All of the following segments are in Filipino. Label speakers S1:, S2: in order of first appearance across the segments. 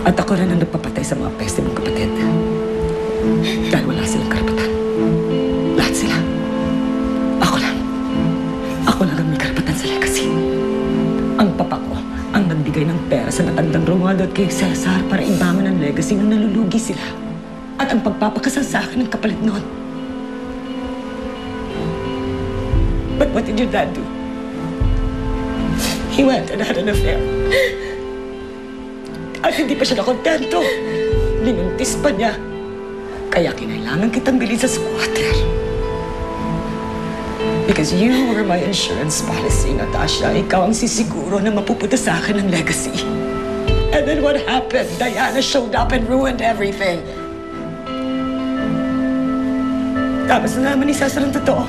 S1: At ako rin ang nagpapatay sa mga peste mong kapatid. Dahil wala silang karapatan. Lahat sila. Ako lang. Ako lang ang may karapatan sa legacy. Ang papa ko ang nagbigay ng pera sa natandang Romualdo at kay Cesar para imbangan ang legacy nung nalulugi sila. At ang pagpapakasal sa akin ang kapalit noon. But what did your dad do? He went and had an affair. At hindi pa siya nakontento. Linuntis pa niya. Kaya kinailangan kitang bilhin sa squatter. Because you were my insurance policy, Natasha. Ikaw ang sisiguro na mapupunta sa akin ang legacy. And then what happened? Diana showed up and ruined everything. Tapos na naman ni Cesar ang totoo.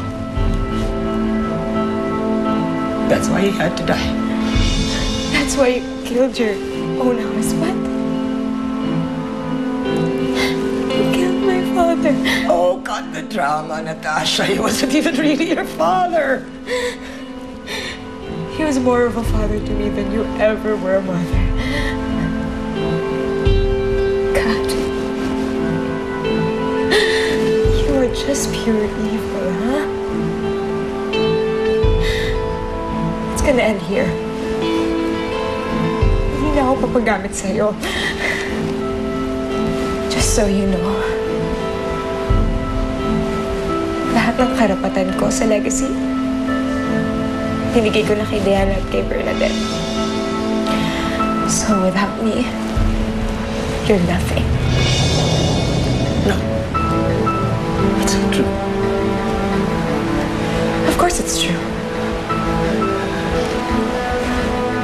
S1: That's why he had to die.
S2: That's why you killed your own husband? You killed my father.
S1: Oh, cut the drama, Natasha. He wasn't even really your father.
S2: He was more of a father to me than you ever were a mother. God. You are just pure evil, huh? It's gonna end here. Hindi na ako papagamit sa'yo. Just so you know, lahat ng karapatan ko sa legacy, binigay ko na kay Diana at kay Bernadette. So without me, you're nothing.
S1: No. It's not true.
S2: Of course it's true.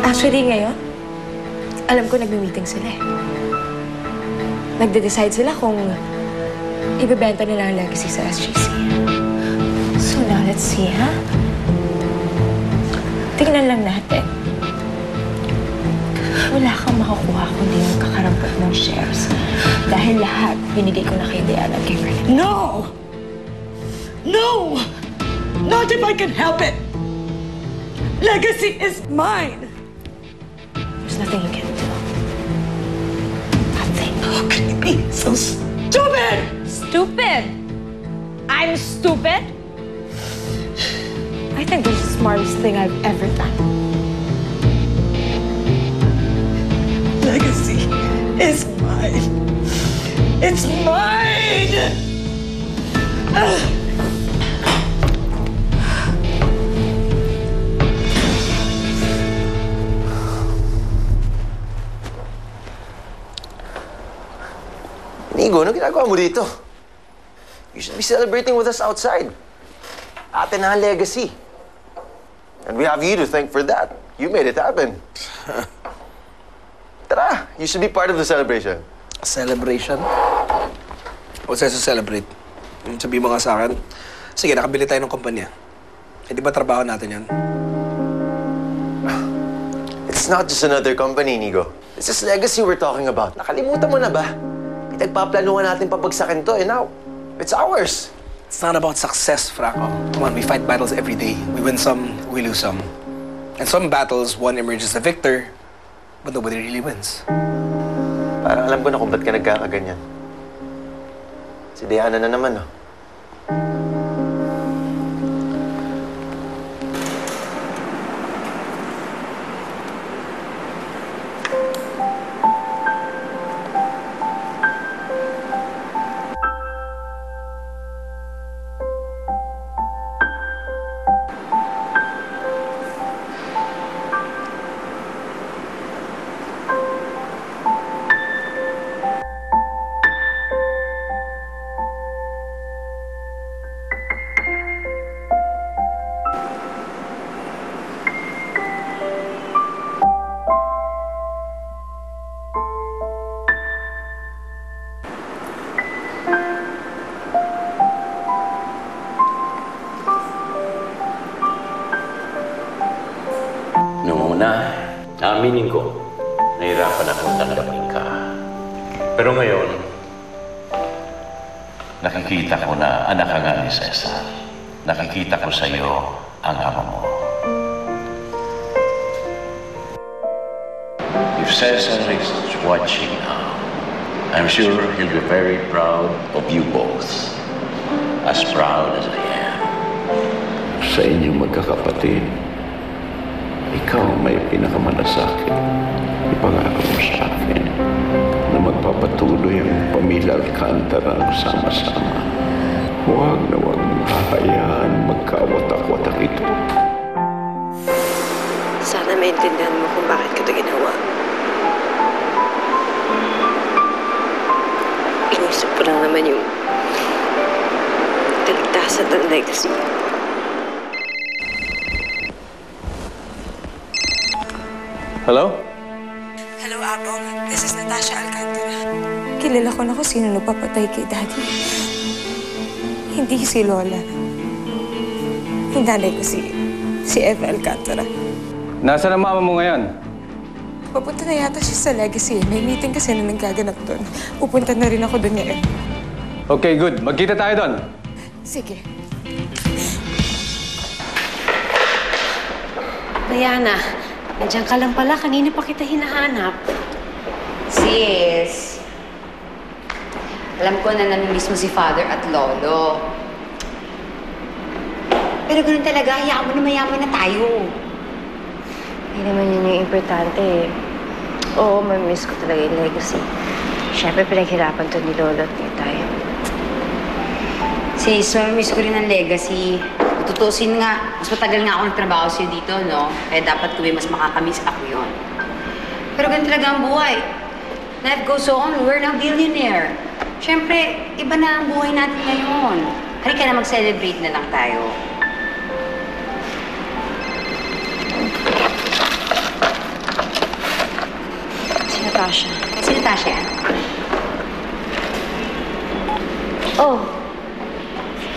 S2: Actually, ngayon, alam ko nagme-meeting sila eh. Nagde-decide sila kung ibebenta nila ang legacy sa SGC. So now let's see, ha? Tingnan lang natin. Wala kang makukuha kundi yung kakarampot ng shares. Dahil lahat, binigay ko na kay Diana at kay Bernadette.
S1: No! No! Not if I can help it! Legacy is mine!
S2: There's nothing you can do. Nothing.
S1: How can you be so stupid?
S2: Stupid? I'm stupid? I think this is the smartest thing I've ever done.
S1: Legacy is mine. It's mine!
S3: Inigo, ano ginagawa mo dito? You should be celebrating with us outside. Atin na ang legacy. And we have you to thank for that. You made it happen. Tara, you should be part of the celebration.
S4: Celebration? What's there to celebrate? Sabihin mo nga sa akin. Sige, nakabili tayo ng kumpanya. Eh, di ba trabaho natin yan?
S3: It's not just another company, Inigo. This is legacy we're talking about. Nakalimutan mo na ba? Nagpaplanuhan natin papagsakin to, and now, it's ours.
S4: It's not about success, Franco. Come on, we fight battles every day. We win some, we lose some. And some battles, one emerges the victor, but nobody really wins.
S3: Parang alam ko na kung ba't ka nagkakaganyan. Si Diana na naman, oh.
S5: Noong una, aminin ko, nahirapan akong tanggapin ka. Pero ngayon, nakikita ko na anak ka nga ni Cesar. Nakikita ko sa iyo ang ama mo. You If Cesar is watching now, I'm sure he'll be very proud of you both. As proud as I am. Sa inyong magkakapatid, ikaw may pinakamalasakit. Ipangako mo sa akin na magpapatuloy ang pamilya Alcantara sama-sama. Huwag na huwag mong hahayaan magkawatak-watak ito.
S2: Sana maintindihan mo kung bakit ko ito ginawa. Inisip ko lang naman yung kaligtasan ng legacy.
S6: Hello?
S2: Hello, Apple. This is Natasha Alcantara. Kilala ko na kung sino nagpapatay kay Daddy. Hindi si Lola. Yung nanay ko si Eva Alcantara.
S6: Nasaan ang mama mo ngayon?
S2: Papunta na yata siya sa Legacy. May meeting kasi na naggaganap doon. Pupunta na rin ako doon ngayon.
S6: Okay, good. Magkita tayo doon.
S2: Sige.
S7: Diana, nandiyan ka lang pala. Kanina pa kita hinahanap.
S8: Sis, alam ko na namimiss mo si Father at Lolo. Pero ganun talaga, hayaan mo na mayaman na tayo.
S2: Hindi naman yun yung importante eh. Oo, mamimiss ko talaga yung Legacy. Siyempre, pinaghirapan to ni Lolo at ni Tay.
S8: Sis, mamimiss ko rin ang legacy. Tutusin nga, mas matagal nga ako nagtrabaho sa'yo dito, no? Kaya dapat kung may mas makakamiss ako yun. Pero ganun talaga ang buhay. Life goes on, we're now billionaire. Siyempre, iba na ang buhay natin ngayon. Halika na mag-celebrate na lang tayo.
S2: Si Natasha.
S8: Si Natasha.
S2: Oh,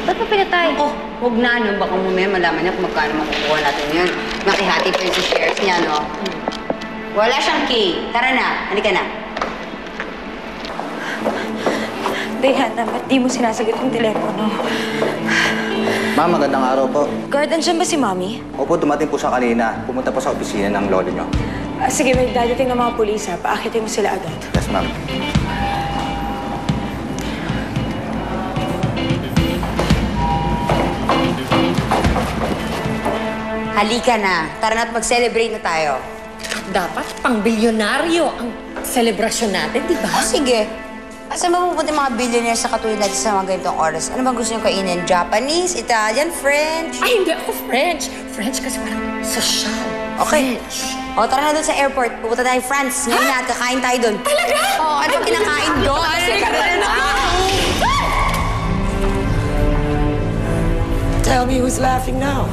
S2: ba't mo pinatay?
S8: Oh, huwag na, no? Baka mamaya malaman niya kung magkano makukuha natin yun. Makihati pa yun sa shares niya, no? Wala siyang key. Tara na, halika na.
S2: Diana, ba't di mo sinasagot yung telepono?
S9: Ma'am, magandang araw po.
S2: Guard, andyan ba si Mommy?
S9: Opo, dumating po siya kanina. Pumunta po sa opisina ng lolo nyo.
S2: Sige, may dadating ng mga pulis ha. Paakitin mo sila agad.
S9: Yes, ma'am.
S8: Halika na. Tara na at mag-celebrate na tayo.
S7: Dapat pang-bilyonaryo ang selebrasyon natin, di ba?
S8: Sige. Saan ba pupunta yung mga billionaires sa katulad natin sa mga ganitong oras? Ano bang gusto nyo kainin? Japanese, Italian, French?
S7: Ay, hindi ako French. French kasi parang social.
S8: Okay.
S7: French.
S8: O, tara na doon sa airport. Pupunta tayo France. Ngayon na at kakain tayo doon.
S7: Talaga?
S8: Oo, ano yung kinakain doon?
S1: Tell me who's laughing now.